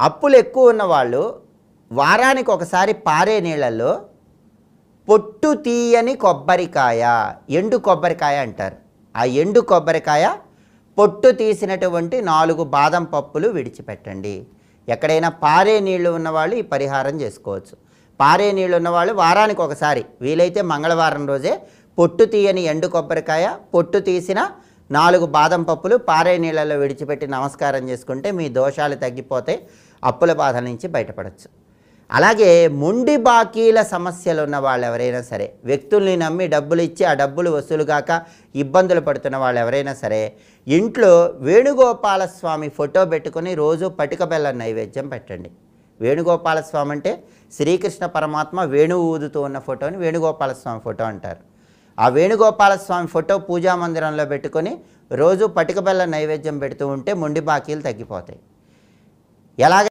అప్పులు ఎక్కువ ఉన్నవాళ్ళు వారానికి ఒకసారి పారే నీళ్ళల్లో పొట్టు తీయని కొబ్బరికాయ, ఎండు కొబ్బరికాయ అంటారు, ఆ ఎండు కొబ్బరికాయ పొట్టు తీసినటువంటి 4 బాదం పప్పులు విడిచిపెట్టండి. ఎక్కడైనా పారే నీళ్లు ఉన్నవాళ్ళు ఈ పరిహారం చేసుకోవచ్చు. పారే నీళ్ళు ఉన్నవాళ్ళు వారానికి ఒకసారి, వీలైతే మంగళవారం రోజే పొట్టు తీయని ఎండు కొబ్బరికాయ, పొట్టు తీసిన 4 బాదం పప్పులు పారే నీళ్ళలో విడిచిపెట్టి నమస్కారం చేసుకుంటే మీ దోషాలు తగ్గిపోతాయి, అప్పుల బాధల నుంచి బయటపడవచ్చు. అలాగే మొండి బాకీల సమస్యలు ఉన్న వాళ్ళు ఎవరైనా సరే, వ్యక్తుల్ని నమ్మి డబ్బులు ఇచ్చి ఆ డబ్బులు వసూలు కాక ఇబ్బందులు పడుతున్న వాళ్ళు ఎవరైనా సరే, ఇంట్లో వేణుగోపాలస్వామి ఫోటో పెట్టుకొని రోజు పటిక బెల్లం నైవేద్యం పెట్టండి. వేణుగోపాలస్వామి అంటే శ్రీకృష్ణ పరమాత్మ వేణువు ఊదుతూ ఉన్న ఫోటోని వేణుగోపాలస్వామి ఫోటో అంటారు. ఆ వేణుగోపాలస్వామి ఫోటో పూజా మందిరంలో పెట్టుకొని రోజు పటిక బెల్లం నైవేద్యం పెడుతూ ఉంటే మొండి బాకీలు తగ్గిపోతాయి. ఎలాగ